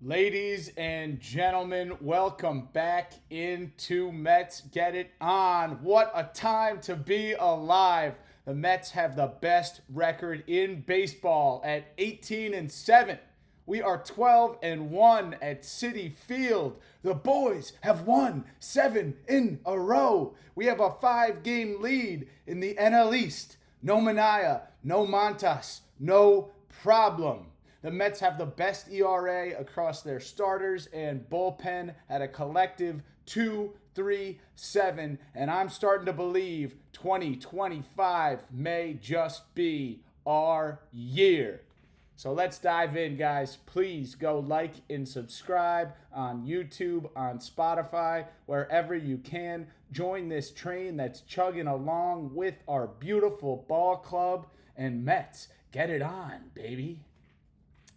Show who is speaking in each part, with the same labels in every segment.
Speaker 1: Ladies and gentlemen, welcome back into Mets Get It On. What a time to be alive. The Mets have the best record in baseball at 18-7. We are 12-1 at Citi Field. The boys have won 7 in a row. We have a 5-game lead in the NL East. No Manaea, no Montas, no problem. The Mets have the best ERA across their starters and bullpen at a collective 2.37, and I'm starting to believe 2025 may just be our year. So let's dive in, guys. Please go like and subscribe on YouTube, on Spotify, wherever you can. Join this train that's chugging along with our beautiful ball club, and Mets, get it on, baby.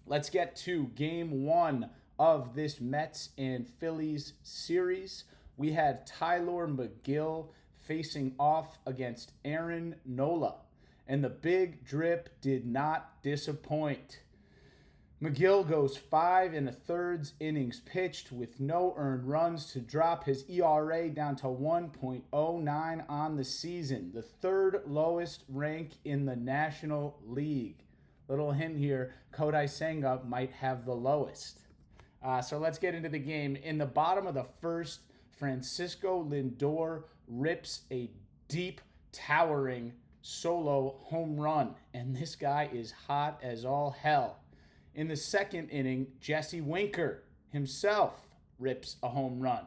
Speaker 1: Let's get to game one of this Mets and Phillies series. We had Tyler McGill facing off against Aaron Nola, and the big drip did not disappoint. McGill goes 5 1/3 innings pitched with no earned runs to drop his ERA down to 1.09 on the season, the third lowest rank in the National League. Little hint here, Kodai Senga might have the lowest. So let's get into the game. In the bottom of the first, Francisco Lindor rips a deep, towering solo home run, and this guy is hot as all hell. In the second inning, Jesse Winker himself rips a home run.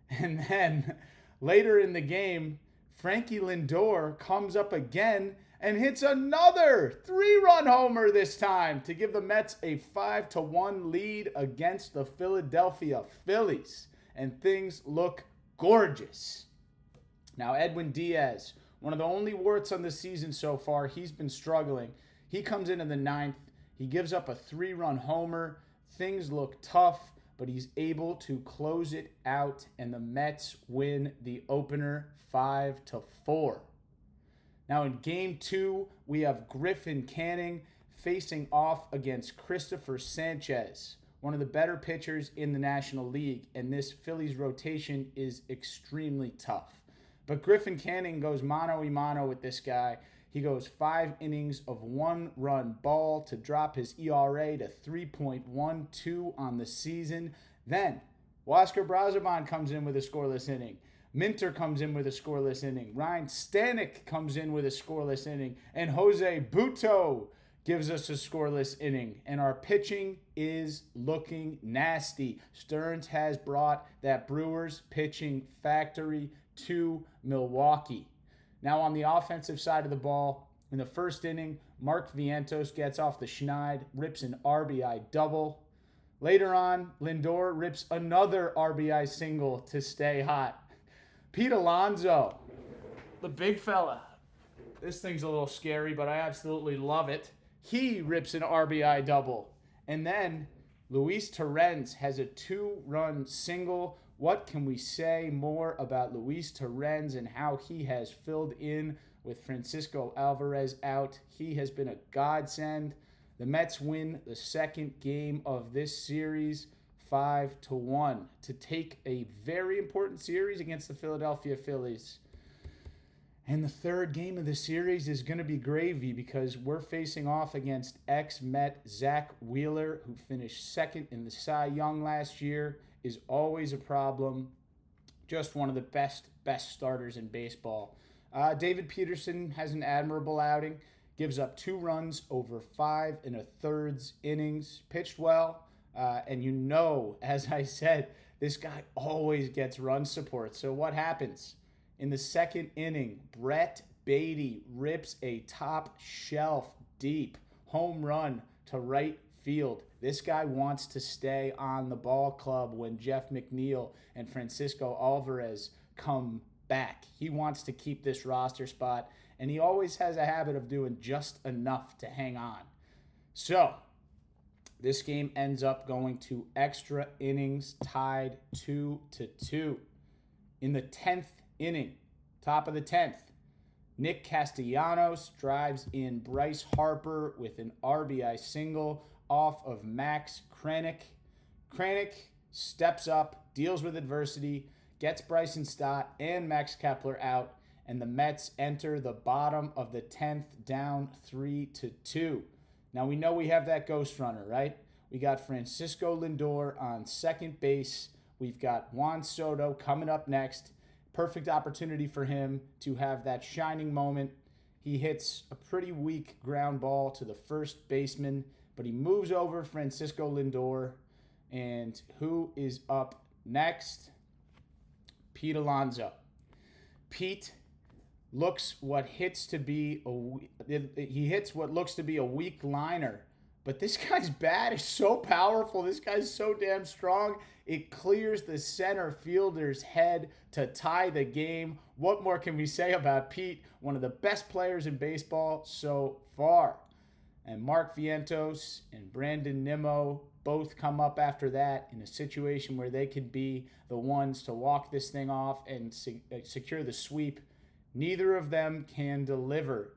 Speaker 1: And then later in the game, Frankie Lindor comes up again and hits another 3-run homer this time to give the Mets a 5-1 lead against the Philadelphia Phillies. And things look gorgeous. Now, Edwin Diaz, one of the only warts on the season so far, he's been struggling. He comes into the ninth. He gives up a 3-run homer. Things look tough, but he's able to close it out, and the Mets win the opener 5-4. Now in game two, we have Griffin Canning facing off against Christopher Sanchez, one of the better pitchers in the National League, and this Phillies rotation is extremely tough. But Griffin Canning goes mano-a-mano with this guy. He goes 5 innings of 1-run ball to drop his ERA to 3.12 on the season. Then Oscar Brazoban comes in with a scoreless inning. Minter comes in with a scoreless inning. Ryan Stanek comes in with a scoreless inning. And Jose Butto gives us a scoreless inning. And our pitching is looking nasty. Stearns has brought that Brewers pitching factory to Milwaukee. Now on the offensive side of the ball, in the first inning, Mark Vientos gets off the schneid, rips an RBI double. Later on, Lindor rips another RBI single to stay hot. Pete Alonso, the big fella. This thing's a little scary, but I absolutely love it. He rips an RBI double. And then Luis Torrens has a 2-run single. What can we say more about Luis Torrens and how he has filled in with Francisco Alvarez out? He has been a godsend. The Mets win the second game of this series 5-1 to take a very important series against the Philadelphia Phillies. And the third game of the series is going to be gravy because we're facing off against ex-Met Zach Wheeler, who finished second in the Cy Young last year, is always a problem. Just one of the best starters in baseball. David Peterson has an admirable outing, gives up 2 runs over 5 1/3 innings, pitched well. And you know, as I said, this guy always gets run support. So what happens? In the second inning, Brett Beatty rips a top shelf deep home run to right field. This guy wants to stay on the ball club when Jeff McNeil and Francisco Alvarez come back. He wants to keep this roster spot, and he always has a habit of doing just enough to hang on. So this game ends up going to extra innings, tied 2-2. In the 10th inning, top of the 10th, Nick Castellanos drives in Bryce Harper with an RBI single off of Max Kranick. Kranick steps up, deals with adversity, gets Bryson Stott and Max Kepler out, and the Mets enter the bottom of the 10th down 3-2. Now we know we have that ghost runner, right? We got Francisco Lindor on second base. We've got Juan Soto coming up next. Perfect opportunity for him to have that shining moment. He hits a pretty weak ground ball to the first baseman, but he moves over Francisco Lindor. And who is up next? Pete Alonso. Pete looks what hits to be he hits what looks to be a weak liner, but this guy's bat is so powerful. This guy's so damn strong. It clears the center fielder's head to tie the game. What more can we say about Pete? One of the best players in baseball so far. And Mark Vientos and Brandon Nimmo both come up after that in a situation where they could be the ones to walk this thing off and secure the sweep. Neither of them can deliver.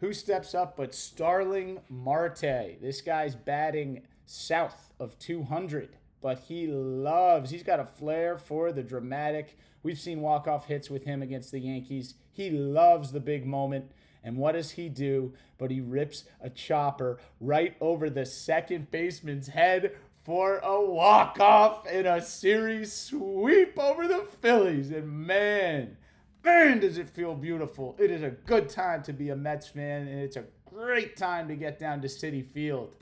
Speaker 1: Who steps up but Starling Marte? This guy's batting south of 200, but he's got a flair for the dramatic. We've seen walk-off hits with him against the Yankees. He loves the big moment. And what does he do? But he rips a chopper right over the second baseman's head for a walk-off in a series sweep over the Phillies. And man, does it feel beautiful. It is a good time to be a Mets fan, and it's a great time to get down to Citi Field.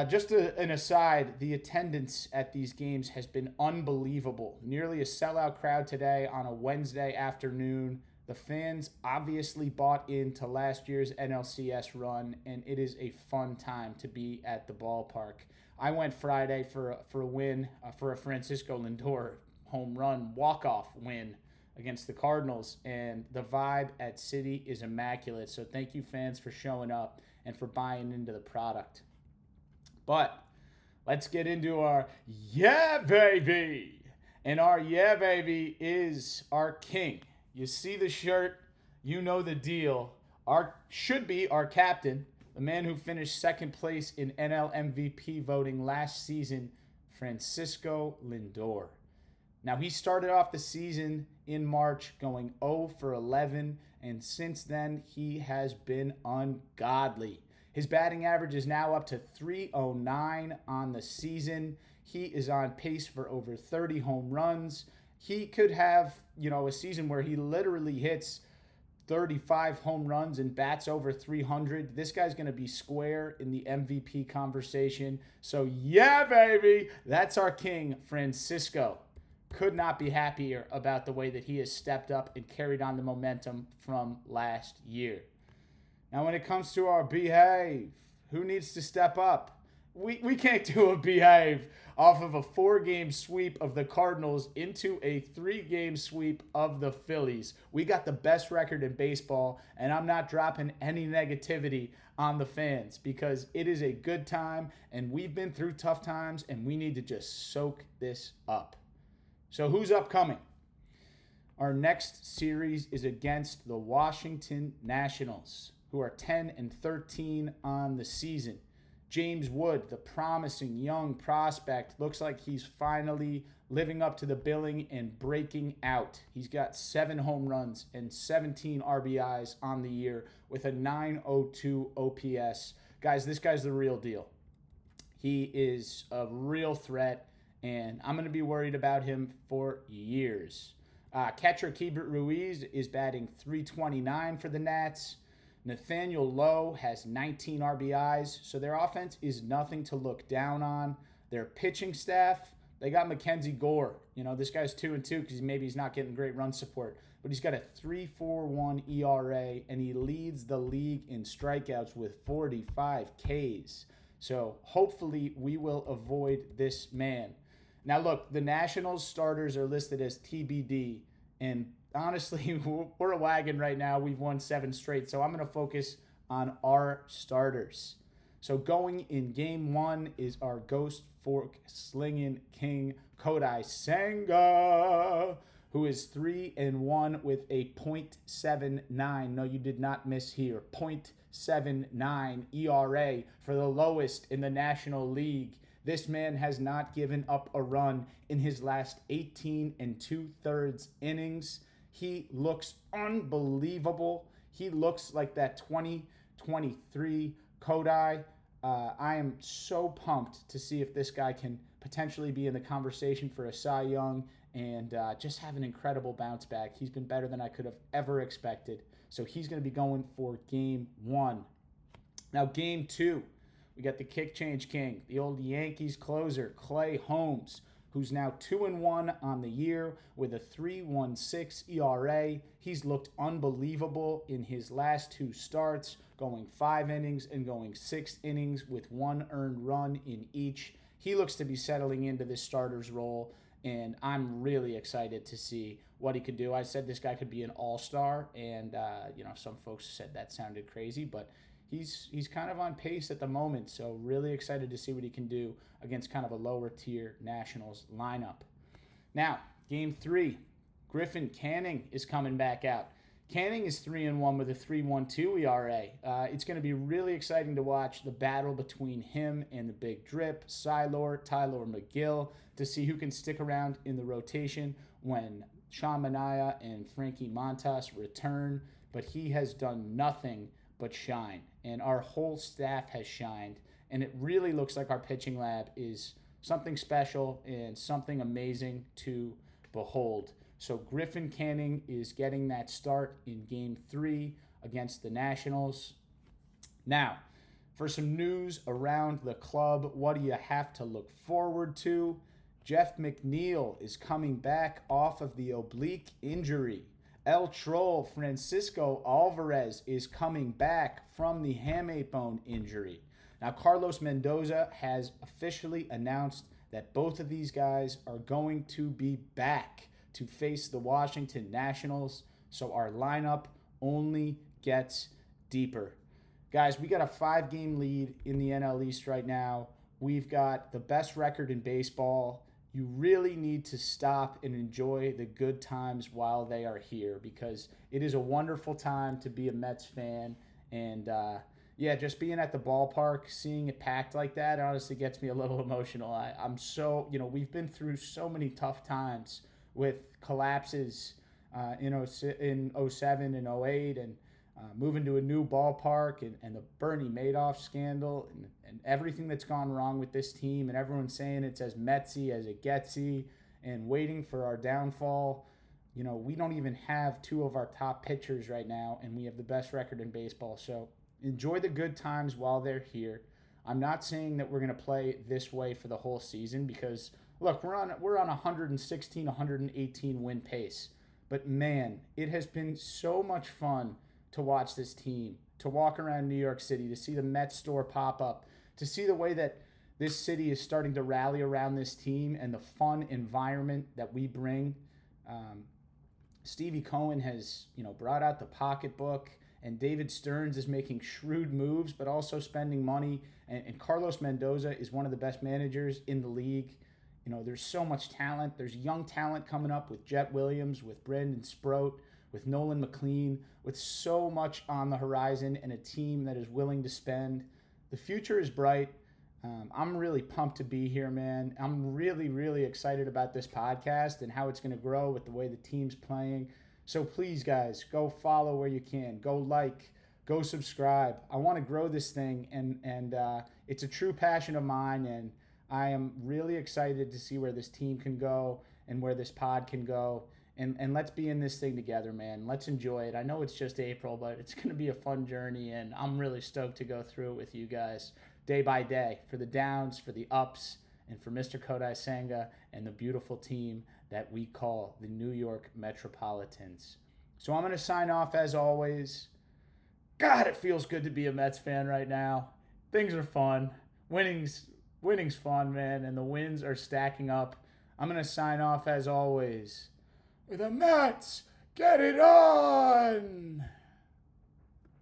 Speaker 1: Just an aside, the attendance at these games has been unbelievable. Nearly a sellout crowd today on a Wednesday afternoon. The fans obviously bought into last year's NLCS run, and it is a fun time to be at the ballpark. I went Friday for a win, for a Francisco Lindor home run walk-off win against the Cardinals, and the vibe at Citi is immaculate. So thank you, fans, for showing up and for buying into the product. But let's get into our yeah, baby. And our yeah, baby is our king. You see the shirt, you know the deal. Should be our captain, the man who finished second place in NL MVP voting last season, Francisco Lindor. Now, he started off the season in March going 0 for 11, and since then, he has been ungodly. His batting average is now up to .309 on the season. He is on pace for over 30 home runs. He could have, a season where he literally hits 35 home runs and bats over 300. This guy's going to be square in the MVP conversation. So, yeah, baby, that's our king, Francisco. Could not be happier about the way that he has stepped up and carried on the momentum from last year. Now, when it comes to our behave, who needs to step up? We can't do a behave off of a 4-game sweep of the Cardinals into a 3-game sweep of the Phillies. We got the best record in baseball, and I'm not dropping any negativity on the fans because it is a good time, and we've been through tough times, and we need to just soak this up. So who's upcoming? Our next series is against the Washington Nationals, who are 10-13 on the season. James Wood, the promising young prospect, looks like he's finally living up to the billing and breaking out. He's got 7 home runs and 17 RBIs on the year with a .902 OPS. Guys, this guy's the real deal. He is a real threat, and I'm going to be worried about him for years. Catcher Keibert Ruiz is batting .329 for the Nats. Nathaniel Lowe has 19 RBIs, so their offense is nothing to look down on. Their pitching staff, they got Mackenzie Gore. This guy's 2-2 because maybe he's not getting great run support, but he's got a 3.41 ERA, and he leads the league in strikeouts with 45 Ks. So hopefully we will avoid this man. Now look, the Nationals starters are listed as TBD, and honestly, we're a wagon right now. We've won 7 straight, so I'm going to focus on our starters. So going in game 1 is our Ghost Fork slinging king, Kodai Senga, who is 3-1 with a .79. No, you did not miss here. .79 ERA for the lowest in the National League. This man has not given up a run in his last 18 and 2/3 innings. He looks unbelievable. He looks like that 2023 Kodai. I am so pumped to see if this guy can potentially be in the conversation for a Cy Young and just have an incredible bounce back. He's been better than I could have ever expected. So he's going to be going for game 1. Now, game 2, we got the kick change king, the old Yankees closer, Clay Holmes, who's now 2-1 on the year with a 3.16 ERA. He's looked unbelievable in his last 2 starts, going 5 innings and going 6 innings with 1 earned run in each. He looks to be settling into this starter's role, and I'm really excited to see what he could do. I said this guy could be an all-star, and some folks said that sounded crazy, but he's kind of on pace at the moment, so really excited to see what he can do against kind of a lower-tier Nationals lineup. Now, game 3, Griffin Canning is coming back out. Canning is 3-1 with a 3.12 ERA. It's going to be really exciting to watch the battle between him and the Big Drip, Tyler McGill, to see who can stick around in the rotation when Sean Manaea and Frankie Montas return. But he has done nothing but shine, and our whole staff has shined, and it really looks like our pitching lab is something special and something amazing to behold. So Griffin Canning is getting that start in game 3 against the Nationals. Now, for some news around the club, what do you have to look forward to? Jeff McNeil is coming back off of the oblique injury. El Troll Francisco Alvarez is coming back from the hamate bone injury. Now, Carlos Mendoza has officially announced that both of these guys are going to be back to face the Washington Nationals, so our lineup only gets deeper. Guys, we got a 5-game lead in the NL East right now. We've got the best record in baseball. You really need to stop and enjoy the good times while they are here, because it is a wonderful time to be a Mets fan. And just being at the ballpark, seeing it packed like that, honestly gets me a little emotional. I'm so, we've been through so many tough times with collapses in 07 and 08, and moving to a new ballpark, and the Bernie Madoff scandal, and everything that's gone wrong with this team, and everyone saying it's as Metsy as it getsy, and waiting for our downfall. We don't even have 2 of our top pitchers right now, and we have the best record in baseball. So enjoy the good times while they're here. I'm not saying that we're going to play this way for the whole season, because look, we're on 116, 118 win pace. But man, it has been so much fun to watch this team, to walk around New York City, to see the Mets store pop up, to see the way that this city is starting to rally around this team and the fun environment that we bring. Stevie Cohen has, brought out the pocketbook, and David Stearns is making shrewd moves, but also spending money. And Carlos Mendoza is one of the best managers in the league. There's so much talent. There's young talent coming up with Jet Williams, with Brendan Sproat, with Nolan McLean, with so much on the horizon, and a team that is willing to spend. The future is bright. I'm really pumped to be here, man. I'm really, really excited about this podcast and how it's going to grow with the way the team's playing. So please, guys, go follow where you can. Go like, go subscribe. I want to grow this thing, and it's a true passion of mine, and I am really excited to see where this team can go and where this pod can go. And let's be in this thing together, man. Let's enjoy it. I know it's just April, but it's going to be a fun journey, and I'm really stoked to go through it with you guys day by day, for the downs, for the ups, and for Mr. Kodai Senga and the beautiful team that we call the New York Metropolitans. So I'm going to sign off as always. God, it feels good to be a Mets fan right now. Things are fun. Winning's fun, man, and the wins are stacking up. I'm going to sign off as always with the Mets. Get it on!